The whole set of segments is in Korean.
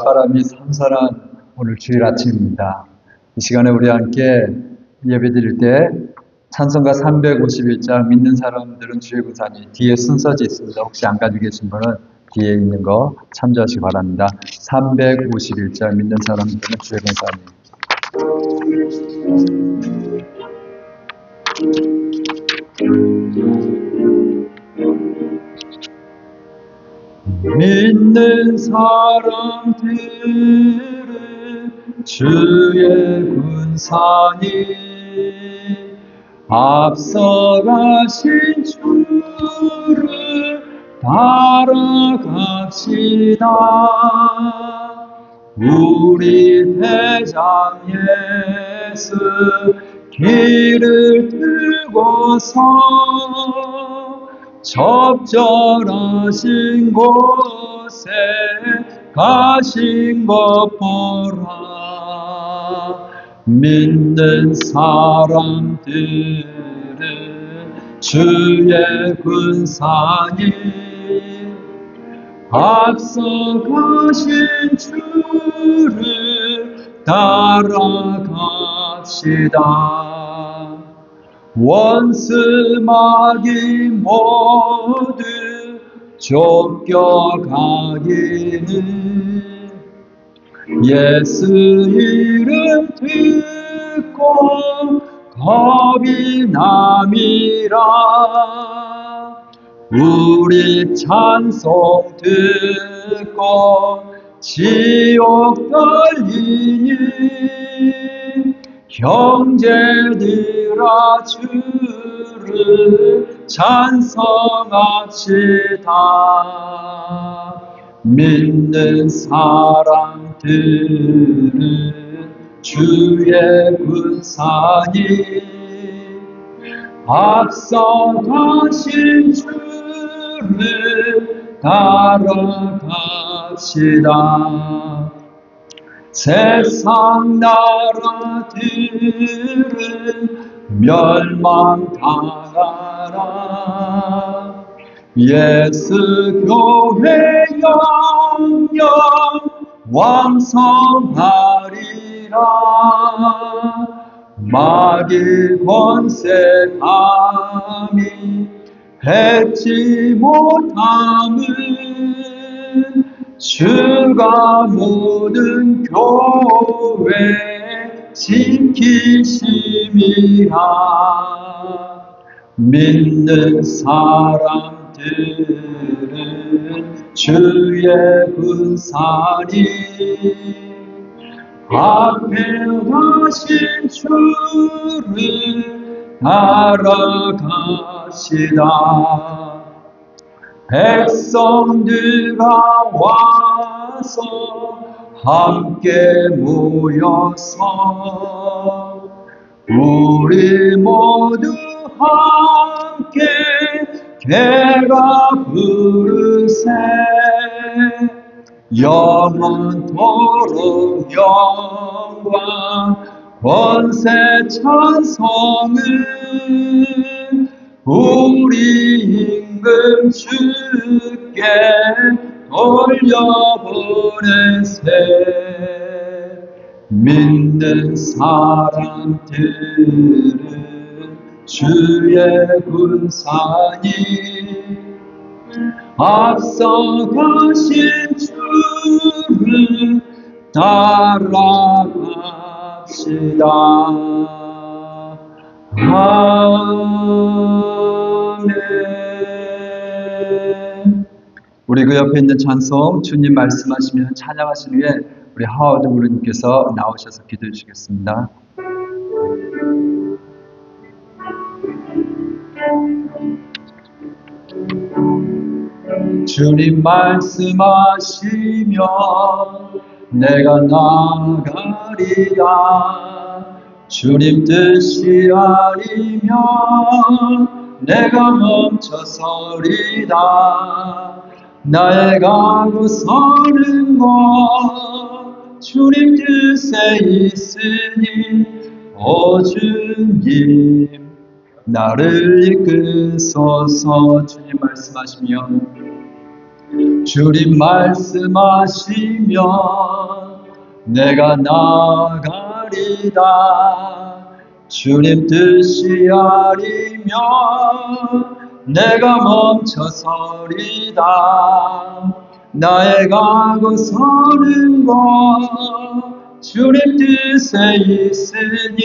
맞바람이 선선한 오늘 주일 아침입니다. 이 시간에 우리 함께 예배드릴 때 찬송가 351장 믿는 사람들은 주의 군사니 뒤에 순서지 있습니다. 혹시 안 가지고 계신 분은 뒤에 있는 거 참조하시기 바랍니다. 351장 믿는 사람들은 주의 군사니. 믿는 사람들은 주의 군사니 앞서가신 주를 따라갑시다. 우리 대장 예수 길을 들고서 적절하신 곳에 가신 것 보라. 믿는 사람들은 주의 군사니 앞서 가신 주를 따라갑시다. 원수 마귀 모두 쫓겨가기는 예수 이름 듣고 겁이 남이라. 우리 찬송 듣고 지옥 떨리니 형제들아 주를 찬송합시다. 믿는 사람들은 주의 군사니 앞서 가신 주를 따라갑시다. 세상 나라들은 멸망당하라. 예수 교회 영영 왕성하리라. 마귀 권세 감히 뱉지 못함은 주가 모든 교회 지키심이라. 믿는 사람들은 주의 군사니 앞에 가신 주를 따라갑시다. 백성들과 와서 함께 모여서 우리 모두 함께 개가 부르세. 영원토록 영광 권세 찬송은 우리 임금 주께 돌려보내세. 믿는 사람들은 주의 군사니 앞서 가신 주를 따라갑시다. 아멘. 우리 그 옆에 있는 찬송 주님 말씀하시면 찬양하신 후에 우리 하워드 부르님께서 나오셔서 기도해 주시겠습니다. 주님 말씀하시면 내가 나아가리라. 주님 뜻이 아니면 내가 멈춰서리다. 나의 가고 서는 것 주님 뜻에 있으니 오 주님 나를 이끄소서. 주님 말씀하시면 내가 나가리다. 주님 뜻이 아니면 내가 멈춰서리다. 나의 가고 서는 것 주님 뜻에 있으니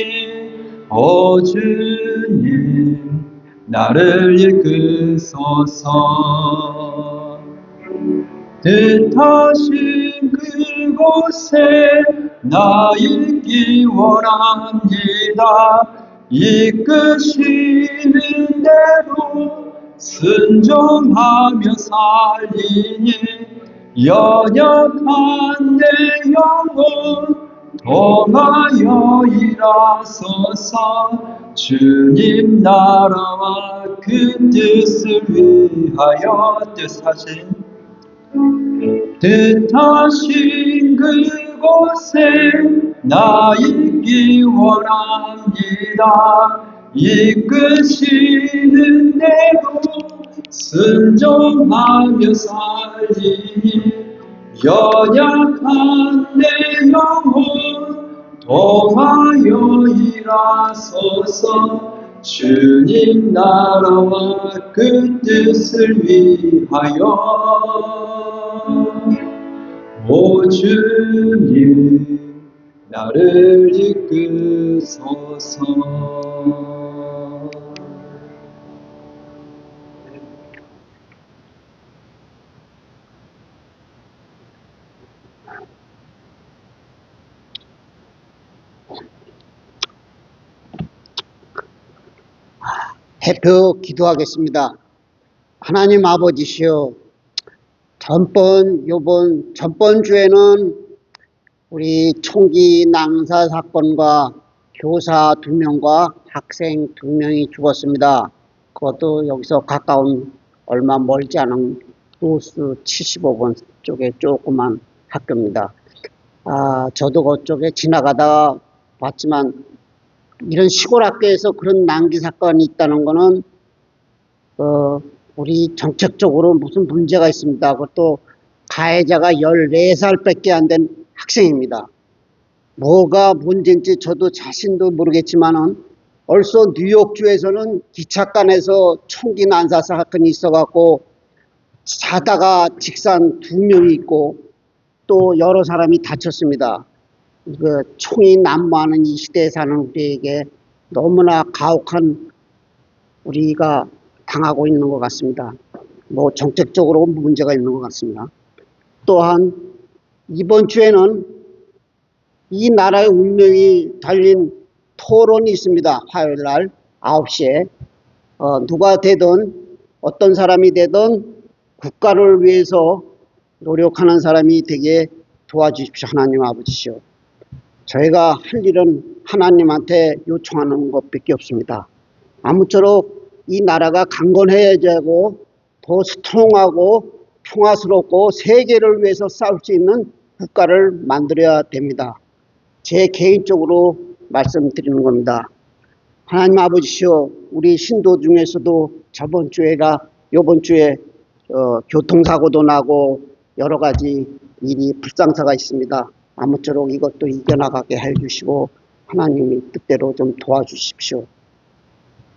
오 주님 나를 이끄소서. 뜻하신 그곳에 나 있기 원합니다. 이끄시는 대로 순종하며 살리니 연약한 내 영혼 통하여 일하소서. 주님 나라와 그 뜻을 위하여 뜻하신 그곳에 나 있기 원합니다. 이끄시는 대로 순종하며 살리니 연약한 내 영혼 통하여 일하소서. 주님 나라와 그 뜻을 위하여 오 주님 나를 이끄소서. 대표 기도하겠습니다. 하나님 아버지시여, 전번 주에는 우리 총기 낭사 사건과 교사 2명과 학생 2명이 죽었습니다. 그것도 여기서 가까운 얼마 멀지 않은 소스 75번 쪽에 조그만 학교입니다. 저도 그쪽에 지나가다가 봤지만 이런 시골 학교에서 그런 난기 사건이 있다는 거는 우리 정책적으로 무슨 문제가 있습니다. 그것도 가해자가 14살밖에 안 된 학생입니다. 뭐가 문제인지 저도 자신도 모르겠지만은 벌써 뉴욕주에서는 기차간에서 총기 난사 사건이 있어갖고 자다가 직산 2명이 있고 또 여러 사람이 다쳤습니다. 총이 난무하는 이 시대에 사는 우리에게 너무나 가혹한 우리가 당하고 있는 것 같습니다. 정책적으로 문제가 있는 것 같습니다. 또한 이번 주에는 이 나라의 운명이 달린 토론이 있습니다. 화요일 날 9시에 누가 되든 어떤 사람이 되든 국가를 위해서 노력하는 사람이 되게 도와주십시오. 하나님 아버지시오. 저희가 할 일은 하나님한테 요청하는 것밖에 없습니다. 아무쪼록 이 나라가 강건해야 하고 더 스트롱하고 평화스럽고 세계를 위해서 싸울 수 있는 국가를 만들어야 됩니다. 제 개인적으로 말씀드리는 겁니다. 하나님 아버지시여, 우리 신도 중에서도 이번 주에 교통사고도 나고 여러 가지 일이 불상사가 있습니다. 아무쪼록 이것도 이겨나가게 해주시고 하나님의 뜻대로 좀 도와주십시오.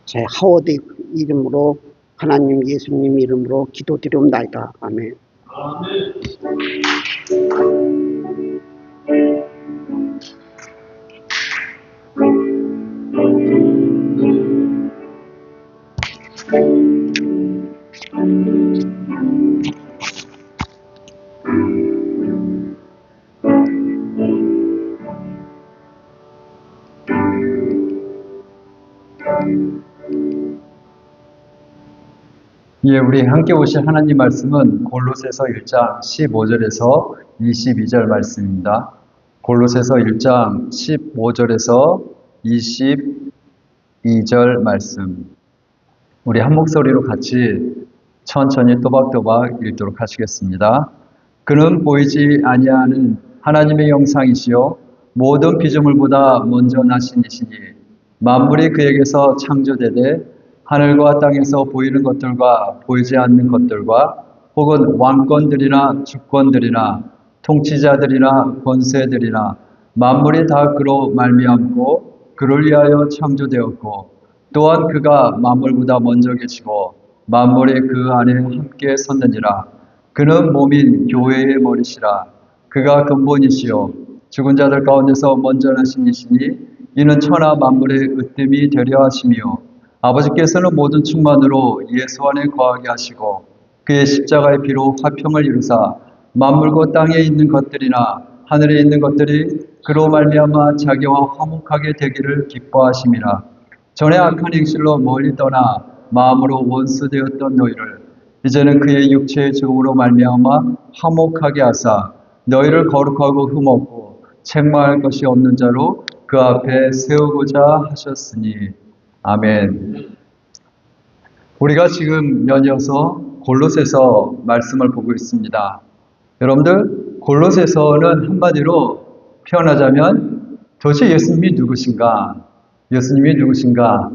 제 하워드 이름으로 하나님 예수님 이름으로 기도드리옵나이다. 아멘. 예, 우리 함께 보실 하나님 말씀은 골로새서 1장 15절에서 22절 말씀입니다. 골로새서 1장 15절에서 22절 말씀. 우리 한 목소리로 같이 천천히 또박또박 읽도록 하시겠습니다. 그는 보이지 아니하는 하나님의 형상이시요 모든 피조물보다 먼저 나신 이시니 만물이 그에게서 창조되되 하늘과 땅에서 보이는 것들과 보이지 않는 것들과 혹은 왕권들이나 주권들이나 통치자들이나 권세들이나 만물이 다 그로 말미암고 그를 위하여 창조되었고 또한 그가 만물보다 먼저 계시고 만물이 그 안에 함께 섰느니라. 그는 몸인 교회의 머리시라. 그가 근본이시요 죽은 자들 가운데서 먼저 나신 이시니 이는 천하 만물의 으뜸이 되려 하심이요 아버지께서는 모든 충만으로 예수 안에 거하게 하시고 그의 십자가의 피로 화평을 이루사 만물과 땅에 있는 것들이나 하늘에 있는 것들이 그로 말미암아 자기와 화목하게 되기를 기뻐하심이라. 전에 악한 행실로 멀리 떠나 마음으로 원수되었던 너희를 이제는 그의 육체의 죽음으로 말미암아 화목하게 하사 너희를 거룩하고 흠없고 책망할 것이 없는 자로 그 앞에 세우고자 하셨으니. 아멘. 우리가 지금 연이어서 골로새서 말씀을 보고 있습니다. 여러분들, 골로새서는 한마디로 표현하자면 도대체 예수님이 누구신가? 예수님이 누구신가?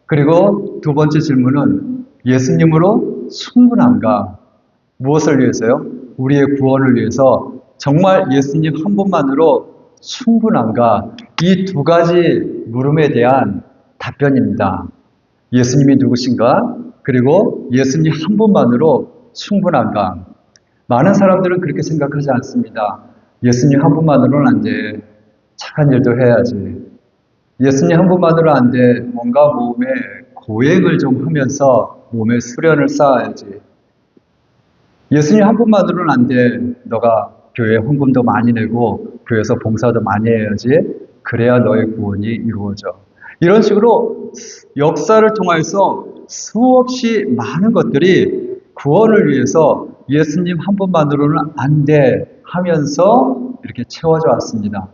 그리고 두 번째 질문은 예수님으로 충분한가? 무엇을 위해서요? 우리의 구원을 위해서 정말 예수님 한 분만으로 충분한가? 이 두 가지 물음에 대한 답변입니다. 예수님이 누구신가? 그리고 예수님 한 분만으로 충분한가? 많은 사람들은 그렇게 생각하지 않습니다. 예수님 한 분만으로는 안 돼. 착한 일도 해야지. 예수님 한 분만으로 안 돼. 뭔가 몸에 고행을 좀 하면서 몸에 수련을 쌓아야지. 예수님 한 분만으로는 안 돼. 너가 교회 헌금도 많이 내고 교회에서 봉사도 많이 해야지. 그래야 너의 구원이 이루어져. 이런 식으로 역사를 통해서 수없이 많은 것들이 구원을 위해서 예수님 한 분만으로는 안 돼 하면서 이렇게 채워져 왔습니다.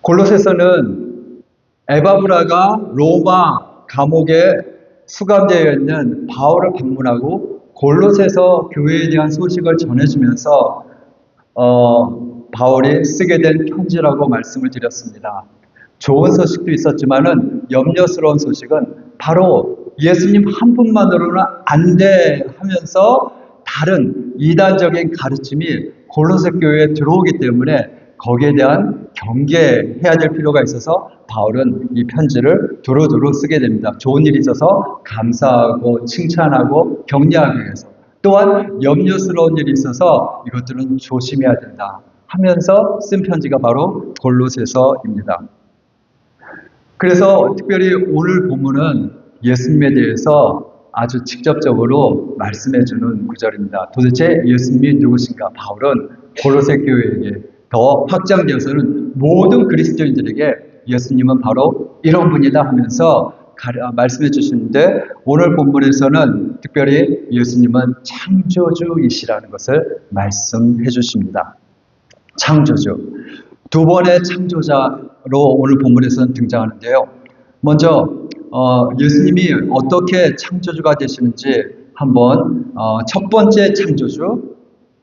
골로새서는 에바브라가 로마 감옥에 수감되어 있는 바울을 방문하고 골로새서 교회에 대한 소식을 전해주면서 바울이 쓰게 된 편지라고 말씀을 드렸습니다. 좋은 소식도 있었지만은 염려스러운 소식은 바로 예수님 한 분만으로는 안 돼 하면서 다른 이단적인 가르침이 골로새 교회에 들어오기 때문에 거기에 대한 경계해야 될 필요가 있어서 바울은 이 편지를 두루두루 쓰게 됩니다. 좋은 일이 있어서 감사하고 칭찬하고 격려하기 위해서, 또한 염려스러운 일이 있어서 이것들은 조심해야 된다 하면서 쓴 편지가 바로 골로새서입니다. 그래서 특별히 오늘 본문은 예수님에 대해서 아주 직접적으로 말씀해주는 구절입니다. 도대체 예수님이 누구신가? 바울은 골로새 교회에게 더 확장되어서는 모든 그리스도인들에게 예수님은 바로 이런 분이다 하면서 말씀해 주시는데, 오늘 본문에서는 특별히 예수님은 창조주이시라는 것을 말씀해 주십니다. 창조주. 두 번의 창조자로 오늘 본문에서는 등장하는데요. 먼저 예수님이 어떻게 창조주가 되시는지 한번 첫 번째 창조주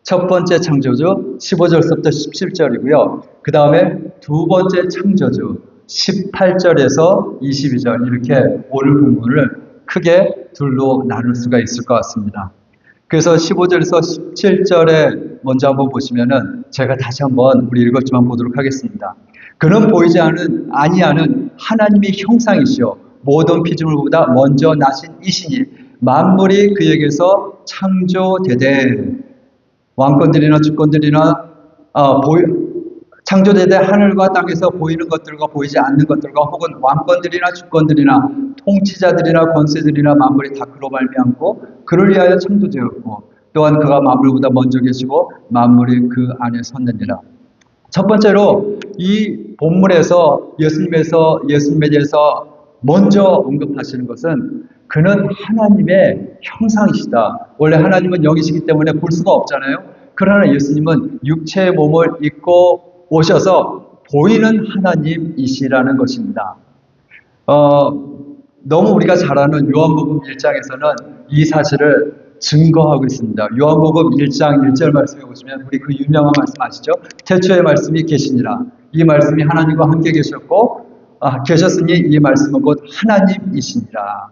15절부터 17절이고요. 그 다음에 두 번째 창조주 18절에서 22절, 이렇게 오늘 본문을 크게 둘로 나눌 수가 있을 것 같습니다. 그래서 15절에서 17절에 먼저 한번 보시면은 제가 다시 한번 우리 읽었지만 보도록 하겠습니다. 그는 보이지 아니하는 하나님의 형상이시요 모든 피조물보다 먼저 나신 이시니 만물이 그에게서 창조되되 왕권들이나 주권들이나 창조되되 하늘과 땅에서 보이는 것들과 보이지 않는 것들과 혹은 왕권들이나 주권들이나 통치자들이나 권세들이나 만물이 다 그로 말미암고 그를 위하여 창조되었고 또한 그가 만물보다 먼저 계시고 만물이 그 안에 섰느니라. 첫 번째로 이 본문에서 예수님에 대해서 먼저 언급하시는 것은 그는 하나님의 형상이시다. 원래 하나님은 영이시기 때문에 볼 수가 없잖아요. 그러나 예수님은 육체의 몸을 입고 오셔서 보이는 하나님이시라는 것입니다. 너무 우리가 잘 아는 요한복음 1장에서는 이 사실을 증거하고 있습니다. 요한복음 1장 1절 말씀에 보시면 우리 그 유명한 말씀 아시죠? 태초에 말씀이 계시니라. 이 말씀이 하나님과 함께 계셨고 계셨으니 이 말씀은 곧 하나님이시니라.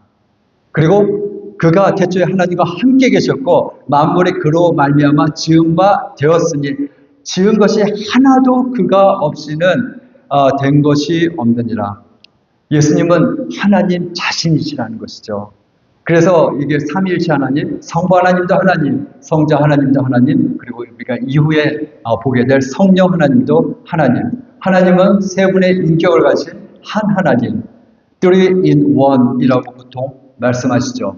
그리고 그가 태초에 하나님과 함께 계셨고 만물이 그로 말미암아 지은 바 되었으니 지은 것이 하나도 그가 없이는 된 것이 없느니라. 예수님은 하나님 자신이시라는 것이죠. 그래서 이게 삼위일체 하나님, 성부 하나님도 하나님, 성자 하나님도 하나님, 그리고 우리가 이후에 보게 될 성령 하나님도 하나님. 하나님은 세 분의 인격을 가진 한 하나님, three in one이라고 보통 말씀하시죠.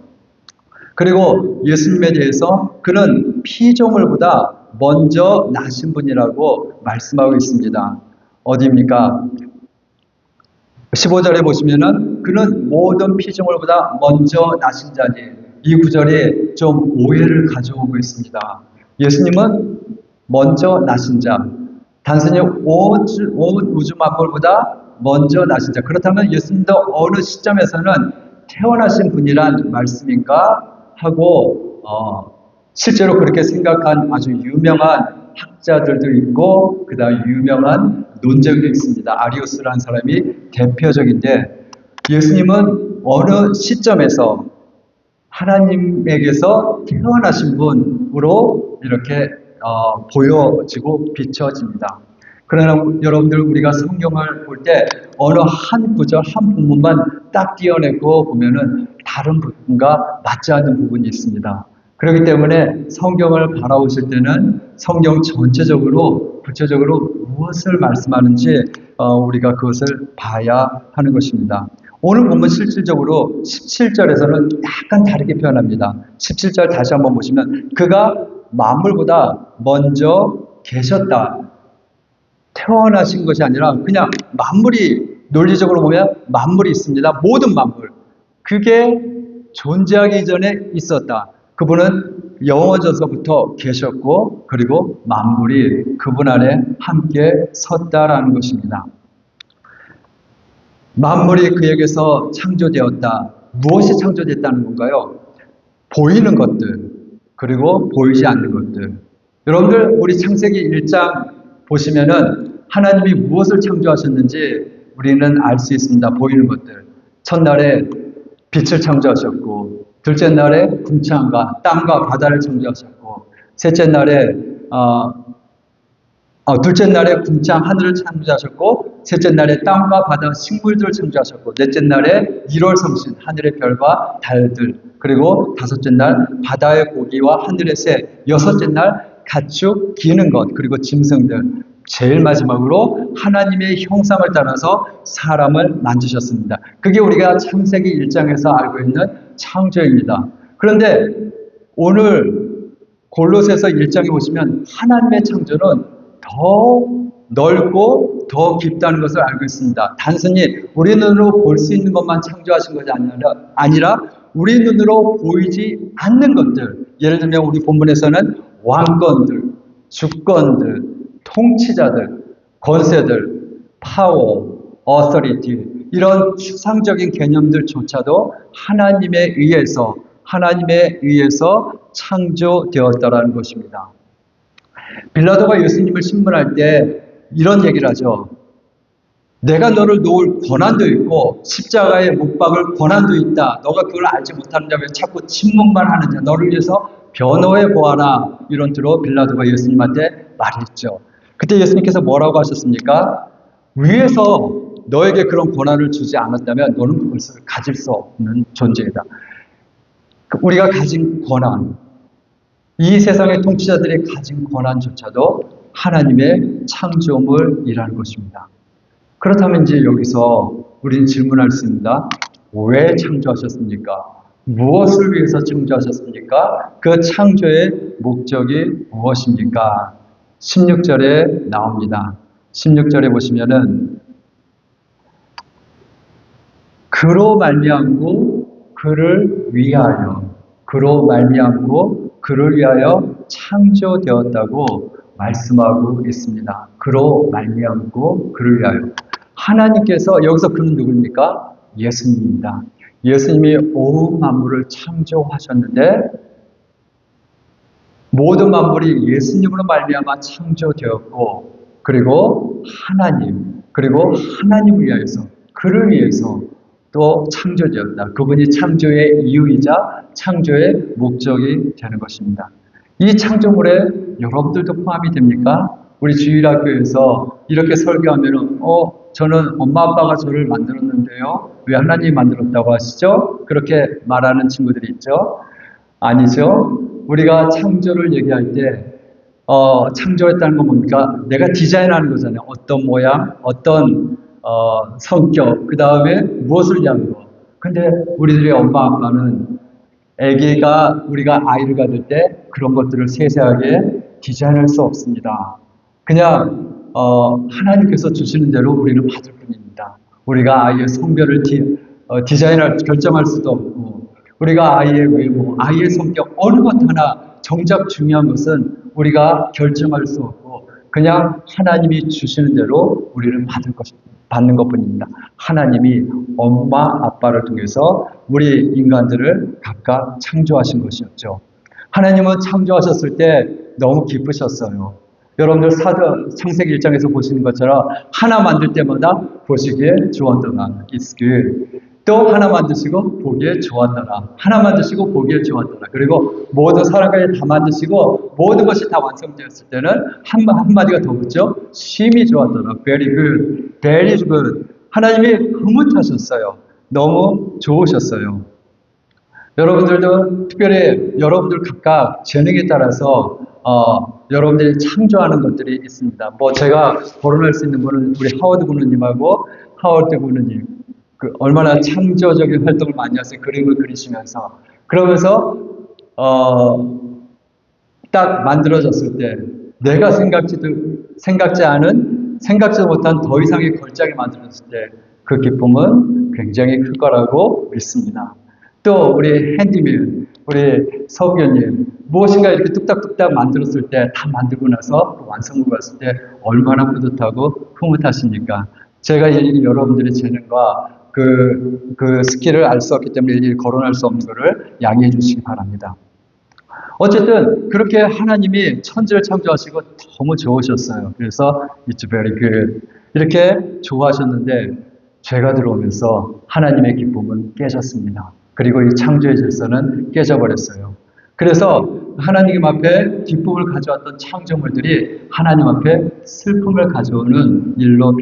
그리고 예수님에 대해서 그는 피조물보다 먼저 나신 분이라고 말씀하고 있습니다. 어디입니까? 15절에 보시면은 그는 모든 피조물보다 먼저 나신 자니, 이 구절이 좀 오해를 가져오고 있습니다. 예수님은 먼저 나신 자, 단순히 온 우주 만물보다 먼저 나신 자. 그렇다면 예수님도 어느 시점에서는 태어나신 분이란 말씀인가 하고 실제로 그렇게 생각한 아주 유명한 학자들도 있고 그 다음 유명한 논쟁도 있습니다. 아리우스라는 사람이 대표적인데, 예수님은 어느 시점에서 하나님에게서 태어나신 분으로 이렇게 보여지고 비춰집니다. 그러나 여러분들, 우리가 성경을 볼 때 어느 한 구절 한 부분만 딱 띄어내고 보면은 다른 부분과 맞지 않는 부분이 있습니다. 그렇기 때문에 성경을 바라보실 때는 성경 전체적으로 구체적으로 무엇을 말씀하는지 우리가 그것을 봐야 하는 것입니다. 오늘 보면 실질적으로 17절에서는 약간 다르게 표현합니다. 17절 다시 한번 보시면 그가 만물보다 먼저 계셨다. 태어나신 것이 아니라 그냥 만물이, 논리적으로 보면 만물이 있습니다. 모든 만물. 그게 존재하기 이전에 있었다. 그분은 영원전서부터 계셨고 그리고 만물이 그분 안에 함께 섰다라는 것입니다. 만물이 그에게서 창조되었다. 무엇이 창조됐다는 건가요? 보이는 것들, 그리고 보이지 않는 것들. 여러분들, 우리 창세기 1장 보시면은 하나님이 무엇을 창조하셨는지 우리는 알 수 있습니다. 보이는 것들. 첫날에 빛을 창조하셨고, 둘째 날에 궁창과 땅과 바다를 창조하셨고, 둘째 날에 궁창 하늘을 창조하셨고, 셋째 날에 땅과 바다 식물들을 창조하셨고, 넷째 날에 1월 성신 하늘의 별과 달들, 그리고 다섯째 날 바다의 고기와 하늘의 새, 여섯째 날 가축 기는 것, 그리고 짐승들, 제일 마지막으로 하나님의 형상을 따라서 사람을 만드셨습니다. 그게 우리가 창세기 1장에서 알고 있는 창조입니다. 그런데 오늘 골로새서 1장에 보시면 하나님의 창조는 더 넓고 더 깊다는 것을 알고 있습니다. 단순히 우리 눈으로 볼 수 있는 것만 창조하신 것이 아니라 우리 눈으로 보이지 않는 것들, 예를 들면 우리 본문에서는 왕권들, 주권들, 통치자들, 권세들, 파워, 어서리티, 이런 추상적인 개념들조차도 하나님에 의해서 창조되었다라는 것입니다. 빌라도가 예수님을 신문할 때 이런 얘기를 하죠. 내가 너를 놓을 권한도 있고 십자가에 못 박을 권한도 있다. 너가 그걸 알지 못하느냐, 왜 자꾸 침묵만 하느냐, 너를 위해서 변호해 보아라. 이런 뜻으로 빌라도가 예수님한테 말했죠. 그때 예수님께서 뭐라고 하셨습니까? 위에서 너에게 그런 권한을 주지 않았다면 너는 그것을 가질 수 없는 존재이다. 우리가 가진 권한, 이 세상의 통치자들이 가진 권한조차도 하나님의 창조물이라는 것입니다. 그렇다면 이제 여기서 우리는 질문할 수 있습니다. 왜 창조하셨습니까? 무엇을 위해서 창조하셨습니까? 그 창조의 목적이 무엇입니까? 16절에 나옵니다. 16절에 보시면은 그로 말미암고 그를 위하여, 그로 말미암고 그를 위하여 창조되었다고 말씀하고 있습니다. 그로 말미암고 그를 위하여. 하나님께서, 여기서 그는 누구입니까? 예수님입니다. 예수님이 온 만물을 창조하셨는데 모든 만물이 예수님으로 말미암아 창조되었고, 그리고 하나님을 위하여서, 그를 위해서 또 창조주였다. 그분이 창조의 이유이자 창조의 목적이 되는 것입니다. 이 창조물에 여러분들도 포함이 됩니까? 우리 주일학교에서 이렇게 설교하면은 저는 엄마 아빠가 저를 만들었는데요. 왜 하나님이 만들었다고 하시죠? 그렇게 말하는 친구들이 있죠. 아니죠. 우리가 창조를 얘기할 때 창조했다는 건 뭡니까? 내가 디자인하는 거잖아요. 어떤 모양, 어떤 성격, 그 다음에 무엇을 위한 거. 근데 우리들의 엄마 아빠는 우리가 아이를 가질 때 그런 것들을 세세하게 디자인할 수 없습니다. 그냥 하나님께서 주시는 대로 우리는 받을 뿐입니다. 우리가 아이의 성별을 결정할 수도 없고, 우리가 아이의 외모, 아이의 성격 어느 것 하나 정작 중요한 것은 우리가 결정할 수 없고 그냥 하나님이 주시는 대로 우리는 받는 것뿐입니다. 하나님이 엄마 아빠를 통해서 우리 인간들을 각각 창조하신 것이었죠. 하나님은 창조하셨을 때 너무 기쁘셨어요. 여러분들 창세기 1장에서 보시는 것처럼 하나 만들 때마다 보시기에 좋았더라. It's good. 또 하나 만드시고 보기에 좋았더라. 하나 만드시고 보기에 좋았더라. 그리고 모든 사람까지 다 만드시고 모든 것이 다 완성되었을 때는 한마디가 더 붙죠. 심히 좋았더라. Very good. Very good. 하나님이 흐뭇하셨어요. 너무 좋으셨어요. 여러분들도 특별히 여러분들 각각 재능에 따라서 여러분들이 창조하는 것들이 있습니다. 제가 거론할 수 있는 분은 우리 하워드 군우님하고 하워드 군우님 얼마나 창조적인 활동을 많이 하세요. 그림을 그리시면서 그러면서 딱 만들어졌을 때 내가 생각지도 못한 더 이상의 걸작이 만들어졌을 때 그 기쁨은 굉장히 클 거라고 믿습니다. 또 우리 핸디밀, 우리 서기현님 무엇인가 이렇게 뚝딱뚝딱 만들었을 때 다 만들고 나서 완성을 봤을 때 얼마나 뿌듯하고 흐뭇하십니까? 제가 여러분들의 재능과 그 스킬을 알 수 없기 때문에 거론할 수 없는 것을 양해해 주시기 바랍니다. 어쨌든 그렇게 하나님이 천지를 창조하시고 너무 좋으셨어요. 그래서 It's very good. 이렇게 좋아하셨는데 죄가 들어오면서 하나님의 기쁨은 깨졌습니다. 그리고 이 창조의 질서는 깨져버렸어요. 그래서 하나님 앞에 기쁨을 가져왔던 창조물들이 하나님 앞에 슬픔을 가져오는 일로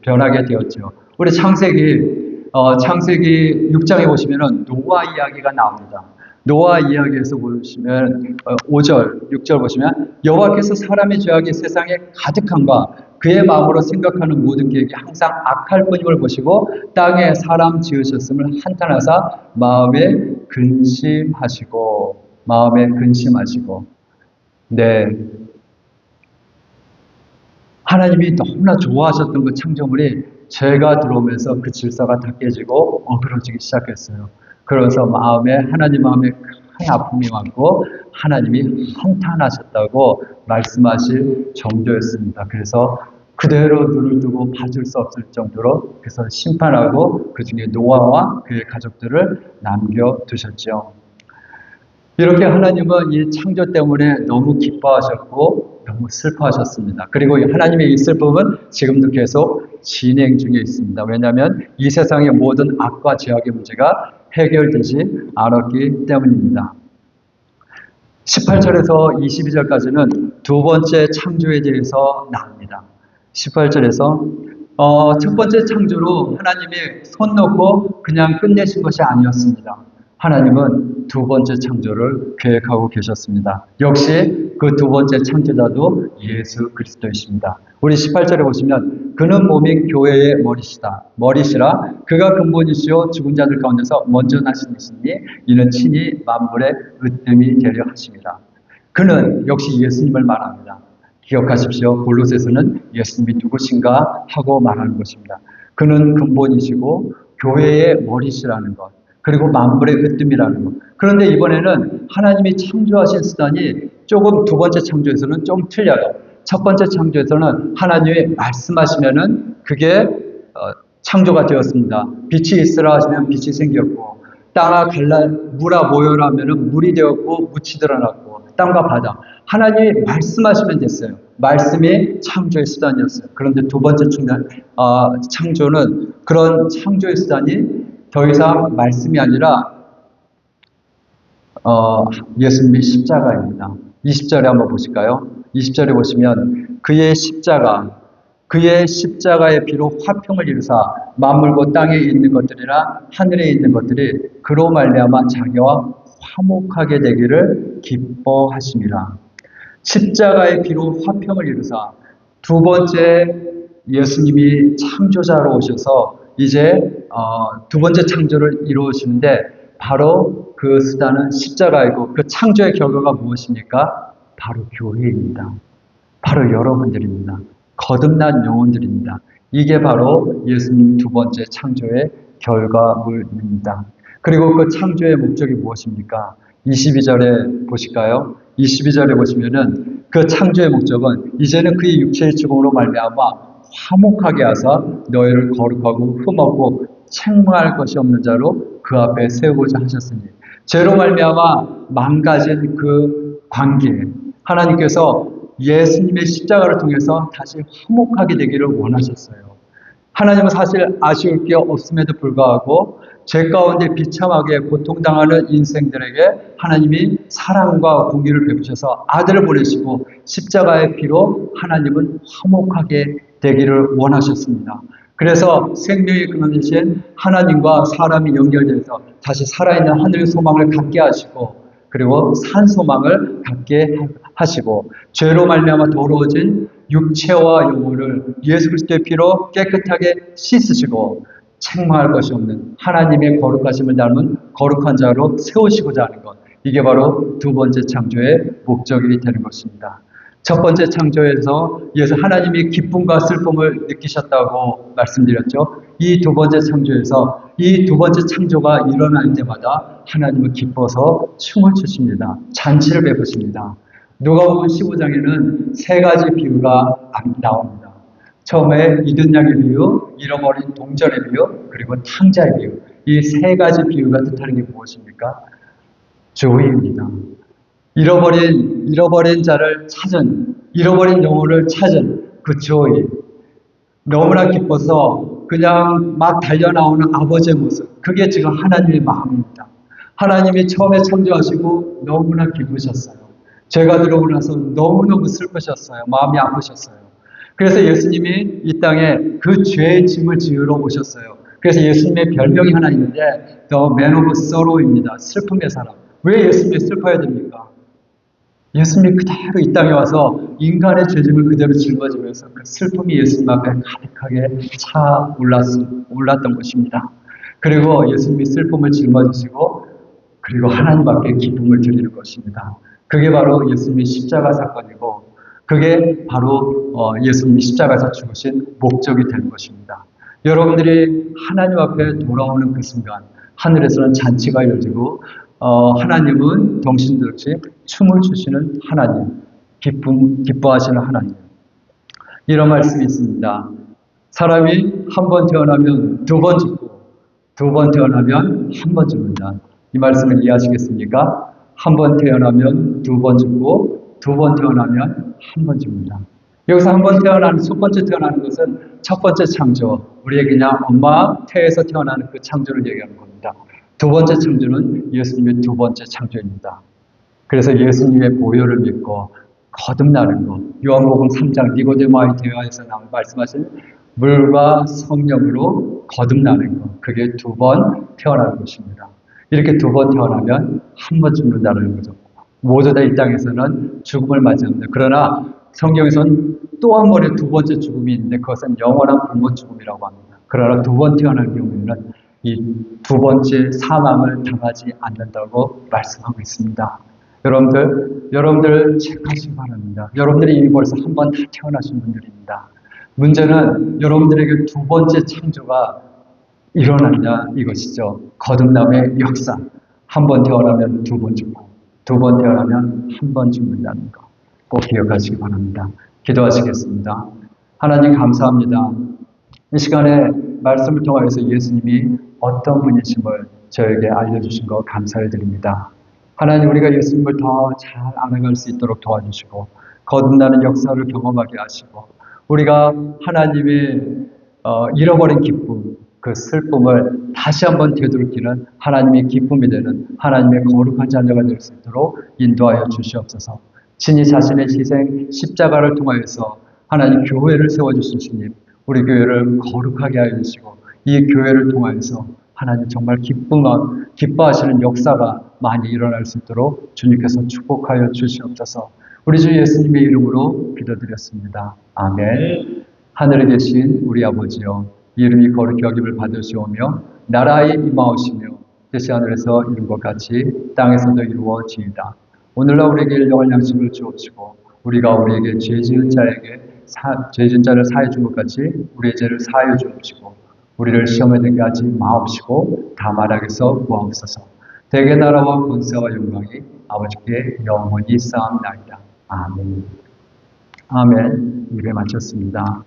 변하게 되었죠. 우리 창세기 6장에 보시면은 노아 이야기가 나옵니다. 노아 이야기에서 보시면 5절, 6절 보시면 여호와께서 사람의 죄악이 세상에 가득한가 그의 마음으로 생각하는 모든 계획이 항상 악할 뿐임을 보시고 땅에 사람 지으셨음을 한탄하사 마음에 근심하시고 네, 하나님이 너무나 좋아하셨던 그 창조물이 죄가 들어오면서 그 질서가 다 깨지고 어그러지기 시작했어요. 그래서 하나님 마음에 큰 아픔이 왔고 하나님이 한탄하셨다고 말씀하실 정도였습니다. 그래서 그대로 눈을 뜨고 봐줄 수 없을 정도로 그래서 심판하고 그 중에 노아와 그의 가족들을 남겨두셨죠. 이렇게 하나님은 이 창조 때문에 너무 기뻐하셨고 너무 슬퍼하셨습니다. 그리고 하나님의 이 슬픔은 지금도 계속 진행 중에 있습니다. 왜냐하면 이 세상의 모든 악과 죄악의 문제가 해결되지 않았기 때문입니다. 18절에서 22절까지는 두 번째 창조에 대해서 나옵니다. 18절에서 첫 번째 창조로 하나님이 손 놓고 그냥 끝내신 것이 아니었습니다. 하나님은 두 번째 창조를 계획하고 계셨습니다. 역시 그 두 번째 창조자도 예수 그리스도이십니다. 우리 18절에 보시면 그는 몸인 교회의 머리시라 그가 근본이시요 죽은 자들 가운데서 먼저 나신 이시니 이는 친히 만물의 으뜸이 되려 하심이라. 그는 역시 예수님을 말합니다. 기억하십시오. 골로새서는 예수님이 누구신가 하고 말하는 것입니다. 그는 근본이시고 교회의 머리시라는 것. 그리고 만물의 으뜸이라는 것. 그런데 이번에는 하나님이 창조하신 수단이 조금 두 번째 창조에서는 좀 틀려요. 첫 번째 창조에서는 하나님이 말씀하시면은 그게 창조가 되었습니다. 빛이 있으라 하시면 빛이 생겼고 땅아 갈라 물아 모여라 하면은 물이 되었고 묻이 드러났고 땅과 바다. 하나님이 말씀하시면 됐어요. 말씀이 창조의 수단이었어요. 그런데 두 번째 창조는 그런 창조의 수단이 더 이상 말씀이 아니라 예수님의 십자가입니다. 20절에 한번 보실까요? 20절에 보시면 그의 십자가의 피로 화평을 이루사 만물과 땅에 있는 것들이나 하늘에 있는 것들이 그로 말미암아 자기와 화목하게 되기를 기뻐하심이라. 십자가의 피로 화평을 이루사 두 번째 예수님이 창조자로 오셔서 이제 두 번째 창조를 이루시는데 바로 그 수단은 십자가이고 그 창조의 결과가 무엇입니까? 바로 교회입니다. 바로 여러분들입니다. 거듭난 영혼들입니다. 이게 바로 예수님 두 번째 창조의 결과물입니다. 그리고 그 창조의 목적이 무엇입니까? 22절에 보실까요? 22절에 보시면은 그 창조의 목적은 이제는 그의 육체의 죽음으로 말미암아 화목하게 하사 너희를 거룩하고 흠없고 책망할 것이 없는 자로 그 앞에 세우고자 하셨으니 죄로 말미암아 망가진 그 관계 하나님께서 예수님의 십자가를 통해서 다시 화목하게 되기를 원하셨어요. 하나님은 사실 아쉬울 게 없음에도 불구하고 죄 가운데 비참하게 고통당하는 인생들에게 하나님이 사랑과 공의를 베푸셔서 아들을 보내시고 십자가의 피로 하나님은 화목하게 되기를 원하셨습니다. 그래서 생명의 근원 되신 하나님과 사람이 연결돼서 다시 살아있는 하늘의 소망을 갖게 하시고 그리고 산 소망을 갖게 하시고 죄로 말미암아 더러워진 육체와 영혼을 예수 그리스도의 피로 깨끗하게 씻으시고 책망할 것이 없는 하나님의 거룩하심을 닮은 거룩한 자로 세우시고자 하는 것. 이게 바로 두 번째 창조의 목적이 되는 것입니다. 첫 번째 창조에서 예수 하나님이 기쁨과 슬픔을 느끼셨다고 말씀드렸죠. 이 두 번째 창조에서 이 두 번째 창조가 일어날 때마다 하나님은 기뻐서 춤을 추십니다. 잔치를 베푸십니다. 누가복음 15장에는 세 가지 비유가 나옵니다. 처음에 이든 양의 비유, 잃어버린 동전의 비유, 그리고 탕자의 비유. 이 세 가지 비유가 뜻하는 게 무엇입니까? 조의입니다. 잃어버린 자를 찾은, 잃어버린 영혼을 찾은 그 조의. 너무나 기뻐서 그냥 막 달려나오는 아버지의 모습. 그게 지금 하나님의 마음입니다. 하나님이 처음에 창조하시고 너무나 기쁘셨어요. 죄가 들어오고 나서 너무너무 슬프셨어요. 마음이 아프셨어요. 그래서 예수님이 이 땅에 그 죄의 짐을 지으러 오셨어요. 그래서 예수님의 별명이 하나 있는데 The Man of Sorrow입니다. 슬픔의 사람. 왜 예수님이 슬퍼야 됩니까? 예수님이 그대로 이 땅에 와서 인간의 죄짐을 그대로 짊어지면서 그 슬픔이 예수님 앞에 가득하게 차 올랐던 것입니다. 그리고 예수님이 슬픔을 짊어지시고 그리고 하나님 앞에 기쁨을 드리는 것입니다. 그게 바로 예수님의 십자가 사건이고 그게 바로 예수님이 십자가에서 죽으신 목적이 되는 것입니다. 여러분들이 하나님 앞에 돌아오는 그 순간 하늘에서는 잔치가 열리고 하나님은 동신들같이 춤을 추시는 하나님, 기뻐하시는 하나님. 이런 말씀이 있습니다. 사람이 한 번 태어나면 두 번 죽고 두 번 태어나면 한 번 죽는다. 이 말씀을 이해하시겠습니까? 한 번 태어나면 두 번 죽고 두 번 태어나면 한 번 죽는다. 여기서 한 번 첫 번째 태어나는 것은 첫 번째 창조, 우리의 그냥 엄마 태에서 태어나는 그 창조를 얘기하는 겁니다. 두 번째 창조는 예수님의 두 번째 창조입니다. 그래서 예수님의 보혈을 믿고 거듭나는 것, 요한복음 3장 니고데모와의 대화에서 말씀하신 물과 성령으로 거듭나는 것, 그게 두 번 태어나는 것입니다. 이렇게 두 번 태어나면 한 번 죽는다는 거죠. 모두 다 이 땅에서는 죽음을 맞이합니다. 그러나 성경에서는 또 한 번의 두 번째 죽음이 있는데 그것은 영원한 굶어 죽음이라고 합니다. 그러나 두 번 태어난 경우에는 이 두 번째 사망을 당하지 않는다고 말씀하고 있습니다. 여러분들 체크하시기 바랍니다. 여러분들이 이미 벌써 한 번 다 태어나신 분들입니다. 문제는 여러분들에게 두 번째 창조가 일어났냐 이것이죠. 거듭남의 역사. 한 번 태어나면 두 번 죽고 두 번 태어나면 한 번 죽는다는 거 꼭 기억하시기 바랍니다. 기도하시겠습니다. 하나님 감사합니다. 이 시간에 말씀을 통하여서 예수님이 어떤 분이심을 저에게 알려주신 것 감사를 드립니다. 하나님, 우리가 예수님을 더 잘 알아갈 수 있도록 도와주시고 거듭나는 역사를 경험하게 하시고 우리가 하나님의 잃어버린 기쁨, 그 슬픔을 다시 한번 되돌이키는 하나님의 기쁨이 되는 하나님의 거룩한 자녀가 될 수 있도록 인도하여 주시옵소서. 친히 자신의 희생 십자가를 통하여서 하나님 교회를 세워주신 주님, 우리 교회를 거룩하게 하여 주시고 이 교회를 통하여서 하나님 정말 기뻐하시는 역사가 많이 일어날 수 있도록 주님께서 축복하여 주시옵소서. 우리 주 예수님의 이름으로 기도드렸습니다. 아멘. 하늘에 계신 우리 아버지여, 이름이 거룩히 여김을 받으시오며 나라의 임하오시며 뜻이 하늘에서 이룬 것 같이 땅에서도 이루어지이다. 오늘날 우리에게 일용할 양식을 주옵시고 우리가 우리에게 죄 지은 자를 사해 준 것 같이 우리의 죄를 사하여 주옵시고 우리를 시험에 들게 하지 마옵시고 다만 악에서 구하옵소서. 대개 나라와 권세와 영광이 아버지께 영원히 쌓옵나이다. 아멘. 아멘. 예배 마쳤습니다.